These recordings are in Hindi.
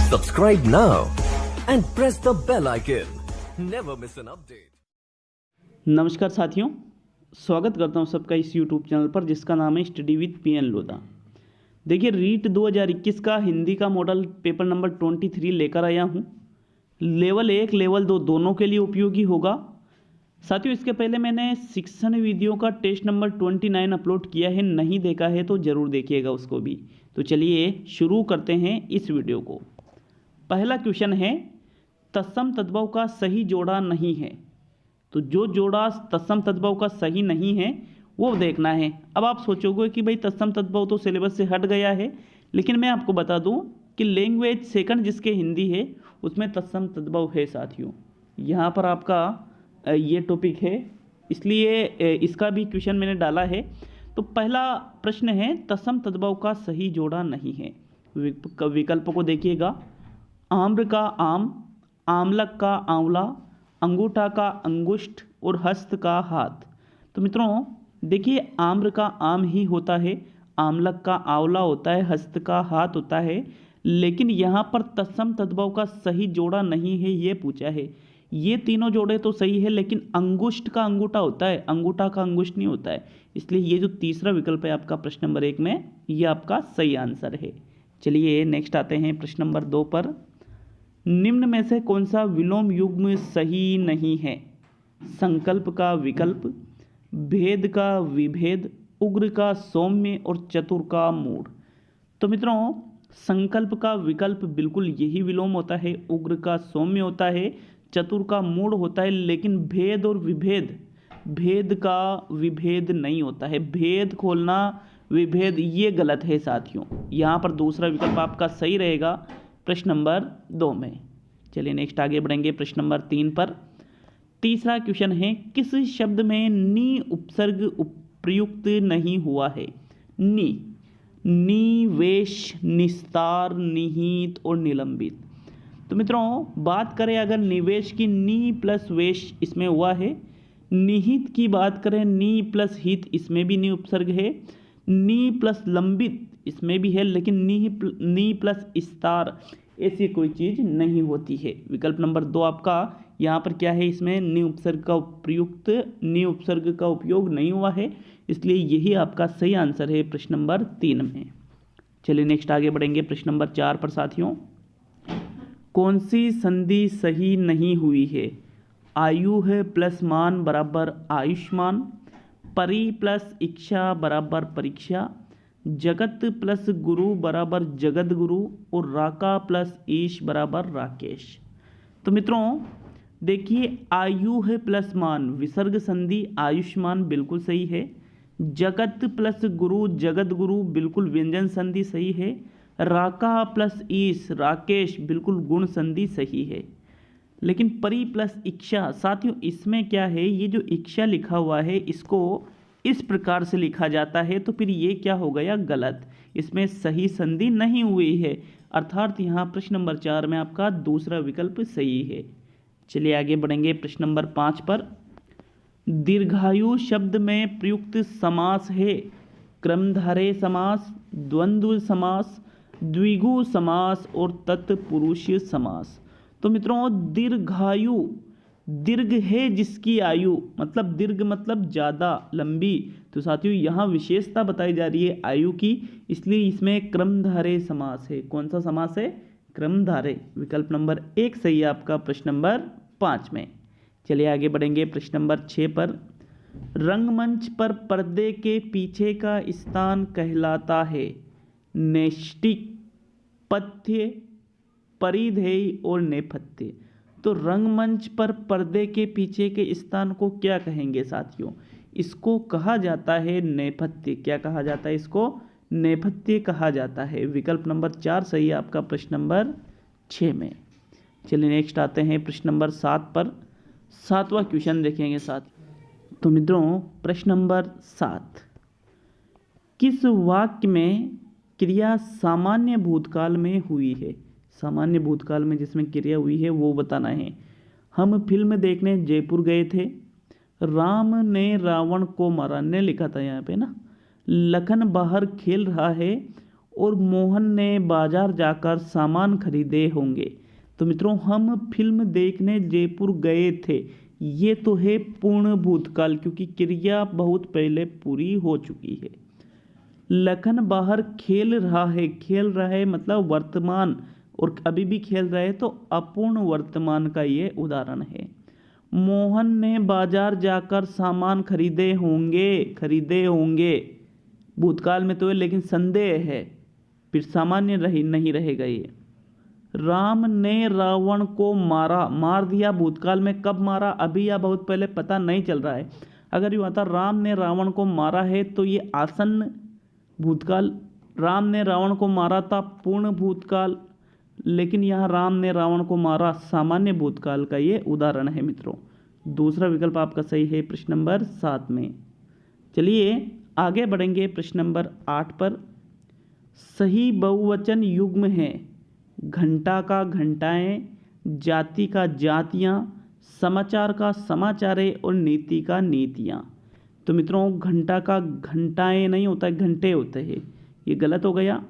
Subscribe now and press the bell icon. Never miss an update. नमस्कार साथियों, स्वागत करता हूं सबका इस YouTube चैनल पर जिसका नाम है स्टडी विद पीएन लोधा। देखिए रीट 2021 का हिंदी का मॉडल पेपर नंबर 23 लेकर आया हूं। लेवल 1 लेवल 2 दोनों के लिए उपयोगी होगा। साथियों इसके पहले मैंने शिक्षण वीडियो का टेस्ट नंबर 29 अपलोड किया है, नहीं देखा है तो ज़रूर देखिएगा उसको भी। तो चलिए शुरू करते हैं इस वीडियो को। पहला क्वेश्चन है, तत्सम तद्भव का सही जोड़ा नहीं है। तो जो जोड़ा तत्सम तद्भव का सही नहीं है वो देखना है। अब आप सोचोगे कि भाई तत्सम तद्भव तो सिलेबस से हट गया है, लेकिन मैं आपको बता दूं कि लैंग्वेज सेकंड जिसके हिंदी है उसमें तत्सम तद्भव है साथियों। यहाँ पर आपका ये टॉपिक है, इसलिए इसका भी क्वेश्चन मैंने डाला है। तो पहला प्रश्न है, तत्सम तद्भव का सही जोड़ा नहीं है। विकल्प को देखिएगा, आम्र का आम, आमलक का आंवला, अंगूठा का अंगुष्ठ और हस्त का हाथ। तो मित्रों देखिए आम्र का आम ही होता है, आमलक का आंवला होता है, हस्त का हाथ होता है, लेकिन यहाँ पर तत्सम तद्भव का सही जोड़ा नहीं है ये पूछा है। ये तीनों जोड़े तो सही है, लेकिन अंगुष्ठ का अंगूठा होता है, अंगूठा का अंगुष्ठ नहीं होता है। इसलिए ये जो तीसरा विकल्प है आपका प्रश्न नंबर 1 में, ये आपका सही आंसर है। चलिए नेक्स्ट आते हैं प्रश्न नंबर 2 पर। निम्न में से कौन सा विलोम युग्म सही नहीं है? संकल्प का विकल्प, भेद का विभेद, उग्र का सौम्य और चतुर का मूढ़। तो मित्रों संकल्प का विकल्प बिल्कुल यही विलोम होता है, उग्र का सौम्य होता है, चतुर का मूढ़ होता है, लेकिन भेद और विभेद, भेद का विभेद नहीं होता है। भेद खोलना विभेद ये गलत है साथियों। यहाँ पर दूसरा विकल्प आपका सही रहेगा प्रश्न नंबर 2 में। चलिए नेक्स्ट आगे बढ़ेंगे प्रश्न नंबर 3 पर। तीसरा क्वेश्चन है, किस शब्द में नी उपसर्ग प्रयुक्त नहीं हुआ है? नी, निवेश, निस्तार, निहित और निलंबित। तो मित्रों बात करें अगर निवेश की, नी प्लस वेश इसमें हुआ है। निहित की बात करें, नी प्लस हित इसमें भी नी उपसर्ग है। नी प्लस लंबित इसमें भी है, लेकिन नी प्लस इस्तार ऐसी कोई चीज़ नहीं होती है। विकल्प नंबर 2 आपका यहाँ पर क्या है, इसमें नी उपसर्ग का प्रयुक्त, नी उपसर्ग का उपयोग नहीं हुआ है, इसलिए यही आपका सही आंसर है प्रश्न नंबर 3 में। चलिए नेक्स्ट आगे बढ़ेंगे प्रश्न नंबर 4 पर साथियों। कौन सी संधि सही नहीं हुई है? आयु है प्लस मान बराबर आयुष्मान, परि प्लस इच्छा बराबर परीक्षा, जगत प्लस गुरु बराबर जगत गुरु और राका प्लस ईश बराबर राकेश। तो मित्रों देखिए आयु है प्लस मान, विसर्ग संधि आयुष्मान बिल्कुल सही है। जगत प्लस गुरु जगत गुरु बिल्कुल व्यंजन संधि सही है। राका प्लस ईश राकेश बिल्कुल गुण संधि सही है। लेकिन परि प्लस इच्छा साथियों इसमें क्या है, ये जो इच्छा लिखा हुआ है इसको इस प्रकार से लिखा जाता है, तो फिर ये क्या हो गया, गलत। इसमें सही संधि नहीं हुई है, अर्थात यहाँ प्रश्न नंबर 4 में आपका दूसरा विकल्प सही है। चलिए आगे बढ़ेंगे प्रश्न नंबर 5 पर। दीर्घायु शब्द में प्रयुक्त समास है क्रमधारय समास, द्वंद्व समास, द्विगु समास और तत्पुरुष समास। तो मित्रों दीर्घायु, दीर्घ है जिसकी आयु, मतलब दीर्घ मतलब ज़्यादा लंबी। तो साथियों यहाँ विशेषता बताई जा रही है आयु की, इसलिए इसमें क्रमधारय समास है। कौन सा समास है? क्रमधारय। विकल्प नंबर 1 सही है आपका प्रश्न नंबर 5 में। चलिए आगे बढ़ेंगे प्रश्न नंबर 6 पर। रंगमंच पर पर्दे के पीछे का स्थान कहलाता है नैष्टिक, पथ्य, परिधेय और नेपथ्य। तो रंगमंच पर पर्दे के पीछे के स्थान को क्या कहेंगे साथियों? इसको कहा जाता है नेपथ्य। क्या कहा जाता है इसको? नेपथ्य कहा जाता है। विकल्प नंबर 4 सही है आपका प्रश्न नंबर 6 में। चलिए नेक्स्ट आते हैं प्रश्न नंबर 7 पर। 7वां क्वेश्चन देखेंगे साथ। तो मित्रों प्रश्न नंबर 7, किस वाक्य में क्रिया सामान्य भूतकाल में हुई है? सामान्य भूतकाल में जिसमें क्रिया हुई है वो बताना है। हम फिल्म देखने जयपुर गए थे, राम ने रावण को मारा, ने लिखा था यहाँ पे ना। लखन बाहर खेल रहा है और मोहन ने बाजार जाकर सामान खरीदे होंगे। तो मित्रों हम फिल्म देखने जयपुर गए थे, ये तो है पूर्ण भूतकाल क्योंकि क्रिया बहुत पहले पूरी हो चुकी है। लखन बाहर खेल रहा है मतलब वर्तमान, और अभी भी खेल रहा है तो अपूर्ण वर्तमान का ये उदाहरण है। मोहन ने बाजार जाकर सामान खरीदे होंगे भूतकाल में तो है लेकिन संदेह है, फिर सामान्य नहीं रहेगा ये। राम ने रावण को मार दिया, भूतकाल में कब मारा, अभी या बहुत पहले पता नहीं चल रहा है। अगर यूँ आता राम ने रावण को मारा है तो ये आसन्न भूतकाल, राम ने रावण को मारा था पूर्ण भूतकाल, लेकिन यहाँ राम ने रावण को मारा सामान्य भूतकाल का ये उदाहरण है मित्रों। दूसरा विकल्प आपका सही है प्रश्न नंबर 7 में। चलिए आगे बढ़ेंगे प्रश्न नंबर 8 पर। सही बहुवचन युग्म है घंटा का घंटाएं, जाति का जातियाँ, समाचार का समाचारें और नीति का नीतियाँ। तो मित्रों घंटा का घंटाएं नहीं होता है, घंटे होते हैं, ये गलत हो गया।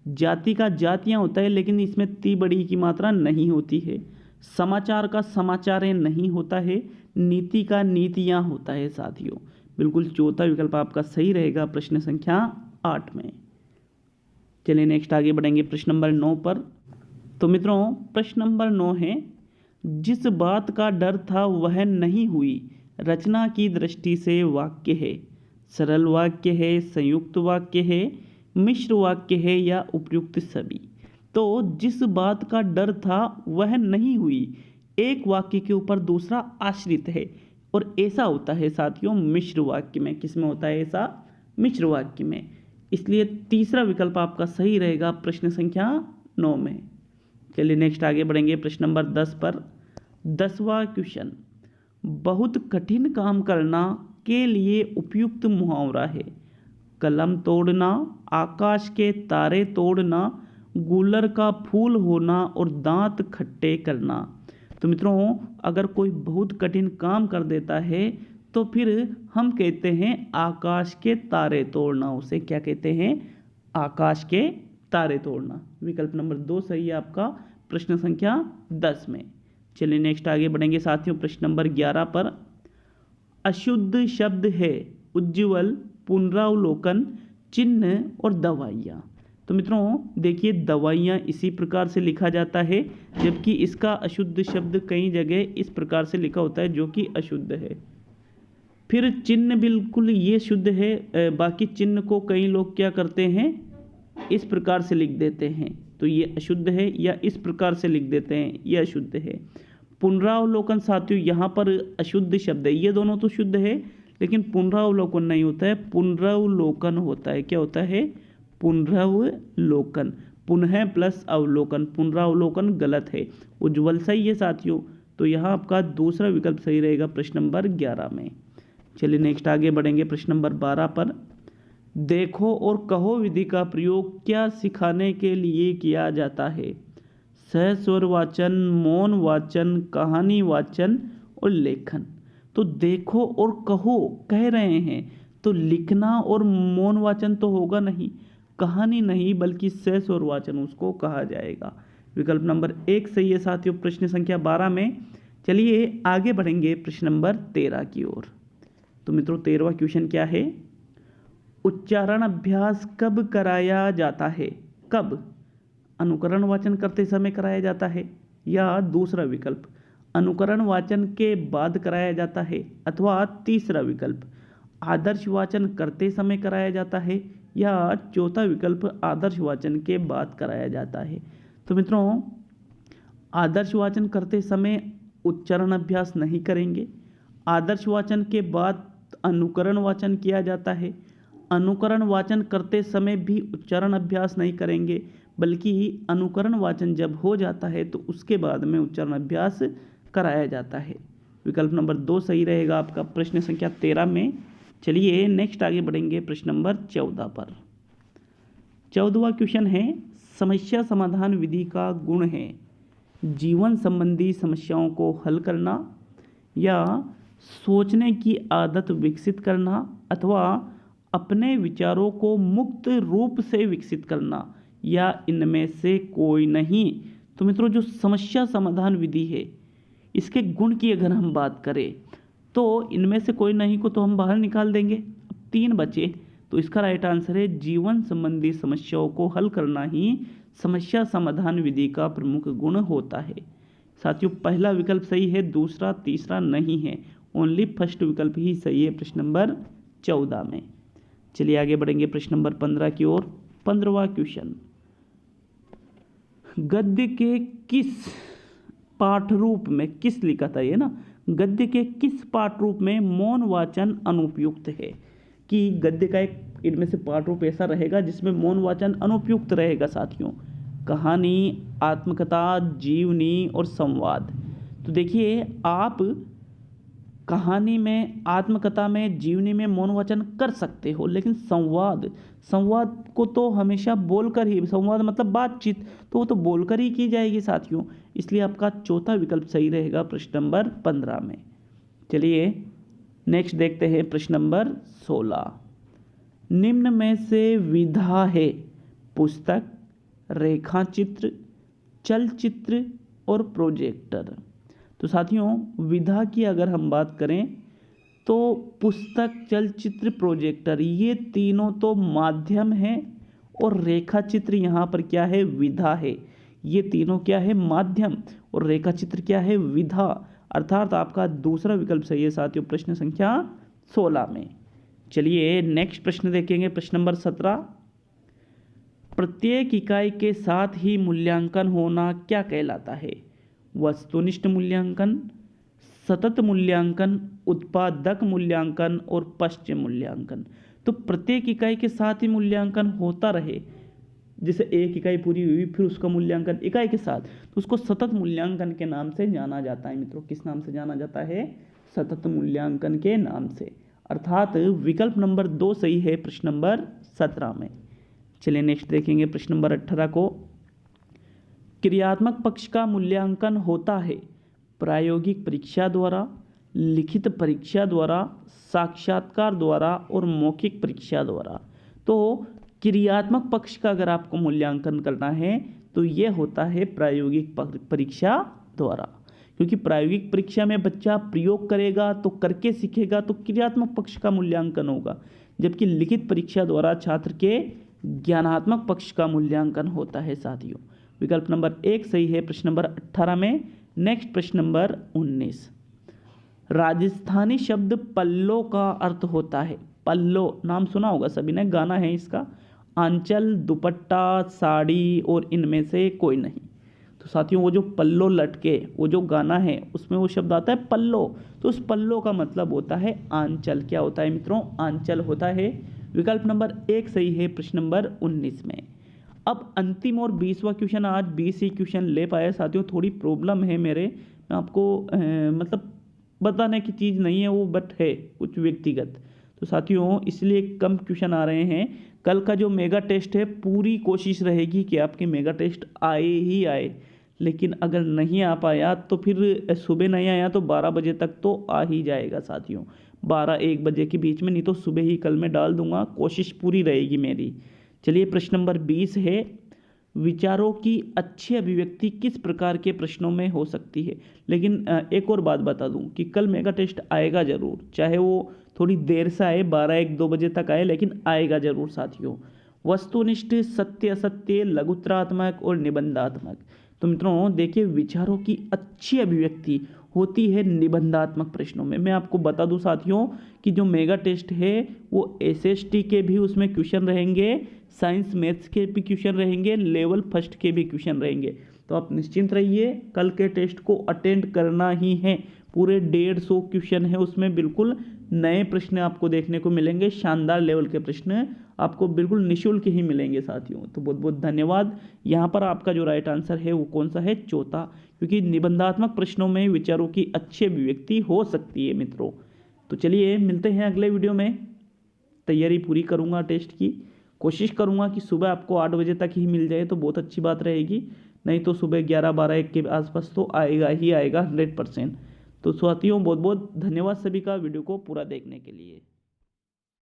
जाति का जातियाँ होता है लेकिन इसमें ती बड़ी की मात्रा नहीं होती है। समाचार का समाचारें नहीं होता है, नीति का नीतियाँ होता है साथियों। बिल्कुल चौथा विकल्प आपका सही रहेगा प्रश्न संख्या 8 में। चलिए नेक्स्ट आगे बढ़ेंगे प्रश्न नंबर 9 पर। तो मित्रों प्रश्न नंबर 9 है, जिस बात का डर था वह नहीं हुई, रचना की दृष्टि से वाक्य है। सरल वाक्य है, संयुक्त वाक्य है, मिश्र वाक्य है या उपयुक्त सभी। तो जिस बात का डर था वह नहीं हुई, एक वाक्य के ऊपर दूसरा आश्रित है, और ऐसा होता है साथियों मिश्र वाक्य में। किसमें होता है ऐसा? मिश्र वाक्य में। इसलिए तीसरा विकल्प आपका सही रहेगा प्रश्न संख्या 9 में। चलिए नेक्स्ट आगे बढ़ेंगे प्रश्न नंबर 10 पर। 10वां क्वेश्चन, बहुत कठिन काम करना के लिए उपयुक्त मुहावरा है। कलम तोड़ना, आकाश के तारे तोड़ना, गूलर का फूल होना और दांत खट्टे करना। तो मित्रों अगर कोई बहुत कठिन काम कर देता है तो फिर हम कहते हैं आकाश के तारे तोड़ना, उसे क्या कहते हैं? आकाश के तारे तोड़ना। विकल्प नंबर 2 सही है आपका प्रश्न संख्या 10 में। चलिए नेक्स्ट आगे बढ़ेंगे साथियों प्रश्न नंबर 11 पर। अशुद्ध शब्द है उज्ज्वल, पुनरावलोकन, चिन्ह और दवाइयाँ। तो मित्रों देखिए दवाइयाँ इसी प्रकार से लिखा जाता है, जबकि इसका अशुद्ध शब्द कई जगह इस प्रकार से लिखा होता है जो कि अशुद्ध है। फिर चिन्ह बिल्कुल ये शुद्ध है, बाकी चिन्ह को कई लोग क्या करते हैं इस प्रकार से लिख देते हैं, तो ये अशुद्ध है, या इस प्रकार से लिख देते हैं ये अशुद्ध है। पुनरावलोकन साथियों यहाँ पर अशुद्ध शब्द है, ये दोनों तो शुद्ध है लेकिन पुनरावलोकन नहीं होता है, पुनरावलोकन होता है। क्या होता है? पुनरावलोकन, पुनः प्लस अवलोकन, पुनरावलोकन गलत है। उज्ज्वल सही है साथियों, तो यहाँ आपका दूसरा विकल्प सही रहेगा प्रश्न नंबर 11 में। चलिए नेक्स्ट आगे बढ़ेंगे प्रश्न नंबर 12 पर। देखो और कहो विधि का प्रयोग क्या सिखाने के लिए किया जाता है? सहस्वर वाचन, मौन वाचन, कहानी वाचन और लेखन। तो देखो और कहो कह रहे हैं तो लिखना और मौन वाचन तो होगा नहीं, कहानी नहीं बल्कि सहस्वर वाचन उसको कहा जाएगा। विकल्प नंबर 1 सही है साथियों प्रश्न संख्या 12 में। चलिए आगे बढ़ेंगे प्रश्न नंबर 13 की ओर। तो मित्रों 13वां क्वेश्चन क्या है? उच्चारण अभ्यास कब कराया जाता है? कब? अनुकरण वाचन करते समय कराया जाता है, या दूसरा विकल्प अनुकरण वाचन के बाद कराया जाता है, अथवा तीसरा विकल्प आदर्श वाचन करते समय कराया जाता है, या चौथा विकल्प आदर्श वाचन के बाद कराया जाता है। तो मित्रों आदर्श वाचन करते समय उच्चारण अभ्यास नहीं करेंगे, आदर्श वाचन के बाद अनुकरण वाचन किया जाता है, अनुकरण वाचन करते समय भी उच्चारण अभ्यास नहीं करेंगे, बल्कि अनुकरण वाचन जब हो जाता है तो उसके बाद में उच्चारण अभ्यास कराया जाता है। विकल्प नंबर 2 सही रहेगा आपका प्रश्न संख्या 13 में। चलिए नेक्स्ट आगे बढ़ेंगे प्रश्न नंबर 14 पर। 14वां क्वेश्चन है, समस्या समाधान विधि का गुण है जीवन संबंधी समस्याओं को हल करना, या सोचने की आदत विकसित करना, अथवा अपने विचारों को मुक्त रूप से विकसित करना, या इनमें से कोई नहीं। तो मित्रों जो समस्या समाधान विधि है इसके गुण की अगर हम बात करें तो इनमें से कोई नहीं को तो हम बाहर निकाल देंगे। अब 3 बचे, तो इसका राइट आंसर है जीवन संबंधी समस्याओं को हल करना ही समस्या समाधान विधि का प्रमुख गुण होता है। साथियों पहला विकल्प सही है, दूसरा तीसरा नहीं है, ओनली फर्स्ट विकल्प ही सही है प्रश्न नंबर 14 में। चलिए आगे बढ़ेंगे प्रश्न नंबर 15 की ओर। 15वां क्वेश्चन, गद्य के किस पाठ रूप में, किस लिखा था ये ना, गद्य के किस पाठ रूप में मौन वाचन अनुपयुक्त है? कि गद्य का एक इनमें से पाठ रूप ऐसा रहेगा जिसमें मौन वाचन अनुपयुक्त रहेगा साथियों। कहानी, आत्मकथा, जीवनी और संवाद। तो देखिए आप कहानी में, आत्मकथा में, जीवनी में मौन वाचन कर सकते हो, लेकिन संवाद को तो हमेशा बोलकर ही, संवाद मतलब बातचीत, तो वो तो बोलकर ही की जाएगी साथियों। इसलिए आपका चौथा विकल्प सही रहेगा प्रश्न नंबर 15 में। चलिए नेक्स्ट देखते हैं प्रश्न नंबर 16। निम्न में से विधा है पुस्तक, रेखाचित्र, चलचित्र और प्रोजेक्टर। तो साथियों विधा की अगर हम बात करें तो पुस्तक, चलचित्र, प्रोजेक्टर ये तीनों तो माध्यम हैं और रेखाचित्र यहाँ पर क्या है, विधा है। ये तीनों क्या है, माध्यम, और रेखाचित्र क्या है, विधा। अर्थात आपका दूसरा विकल्प सही है साथियों प्रश्न संख्या 16 में। चलिए नेक्स्ट प्रश्न देखेंगे प्रश्न नंबर 17। प्रत्येक इकाई के साथ ही मूल्यांकन होना क्या कहलाता है? वस्तुनिष्ठ मूल्यांकन, सतत मूल्यांकन, उत्पादक मूल्यांकन और पश्चिम मूल्यांकन। तो प्रत्येक इकाई के साथ ही मूल्यांकन होता रहे, जैसे एक इकाई पूरी हुई फिर उसका मूल्यांकन इकाई के साथ, तो उसको सतत मूल्यांकन के नाम से जाना जाता है मित्रों। किस नाम से जाना जाता है? सतत मूल्यांकन के नाम से। अर्थात विकल्प नंबर 2 सही है प्रश्न नंबर 17 में। चलिए नेक्स्ट देखेंगे प्रश्न नंबर 18 को। क्रियात्मक पक्ष का मूल्यांकन होता है प्रायोगिक परीक्षा द्वारा, लिखित परीक्षा द्वारा, साक्षात्कार द्वारा और मौखिक परीक्षा द्वारा। तो क्रियात्मक पक्ष का अगर आपको मूल्यांकन करना है तो यह होता है प्रायोगिक परीक्षा द्वारा, क्योंकि प्रायोगिक परीक्षा में बच्चा प्रयोग करेगा तो करके सीखेगा, तो क्रियात्मक पक्ष का मूल्यांकन होगा। जबकि लिखित परीक्षा द्वारा छात्र के ज्ञानात्मक पक्ष का मूल्यांकन होता है साथियों। विकल्प नंबर 1 सही है प्रश्न नंबर 18 में। नेक्स्ट प्रश्न नंबर 19। राजस्थानी शब्द पल्लो का अर्थ होता है, पल्लो नाम सुना होगा सभी ने, गाना है इसका, आंचल, दुपट्टा, साड़ी और इनमें से कोई नहीं। तो साथियों वो जो पल्लो लटके, वो जो गाना है उसमें वो शब्द आता है पल्लो, तो उस पल्लो का मतलब होता है आंचल। क्या होता है मित्रों? आंचल होता है। विकल्प नंबर 1 सही है प्रश्न नंबर 19 में। अब अंतिम और 20वां क्वेश्चन, आज 20 ही क्वेश्चन ले पाए साथियों, थोड़ी प्रॉब्लम है मेरे, मैं आपको मतलब बताने की चीज़ नहीं है वो, बट है कुछ व्यक्तिगत। तो साथियों इसलिए कम क्वेश्चन आ रहे हैं। कल का जो मेगा टेस्ट है पूरी कोशिश रहेगी कि आपके मेगा टेस्ट आए ही आए, लेकिन अगर नहीं आ पाया तो फिर सुबह नहीं आया तो 12 बजे तक तो आ ही जाएगा साथियों, 12-1 बजे के बीच में, नहीं तो सुबह ही कल मैं डाल दूंगा, कोशिश पूरी रहेगी मेरी। चलिए प्रश्न नंबर 20 है, विचारों की अच्छी अभिव्यक्ति किस प्रकार के प्रश्नों में हो सकती है? लेकिन एक और बात बता दूं कि कल मेगा टेस्ट आएगा ज़रूर, चाहे वो थोड़ी देर से आए, 12-1-2 बजे तक आए, लेकिन आएगा ज़रूर साथियों। वस्तुनिष्ठ, सत्य असत्य, लघुत्रात्मक और निबंधात्मक। तो मित्रों देखिए विचारों की अच्छी अभिव्यक्ति होती है निबंधात्मक प्रश्नों में। मैं आपको बता दूं साथियों कि जो मेगा टेस्ट है वो एसएसटी के भी उसमें क्वेश्चन रहेंगे, साइंस मैथ्स के भी क्वेश्चन रहेंगे, लेवल फर्स्ट के भी क्वेश्चन रहेंगे। तो आप निश्चिंत रहिए, कल के टेस्ट को अटेंड करना ही है। पूरे 150 क्वेश्चन है उसमें, बिल्कुल नए प्रश्न आपको देखने को मिलेंगे, शानदार लेवल के प्रश्न आपको बिल्कुल निःशुल्क ही मिलेंगे साथियों। तो बहुत बहुत धन्यवाद। यहाँ पर आपका जो राइट आंसर है वो कौन सा है? चौथा, क्योंकि निबंधात्मक प्रश्नों में विचारों की अच्छी अभिव्यक्ति हो सकती है मित्रों। तो चलिए मिलते हैं अगले वीडियो में। तैयारी पूरी करूँगा टेस्ट की, कोशिश करूँगा कि सुबह आपको 8 बजे तक ही मिल जाए तो बहुत अच्छी बात रहेगी, नहीं तो सुबह 11-12-1 के आसपास तो आएगा ही आएगा 100%। तो साथियों बहुत बहुत धन्यवाद सभी का वीडियो को पूरा देखने के लिए।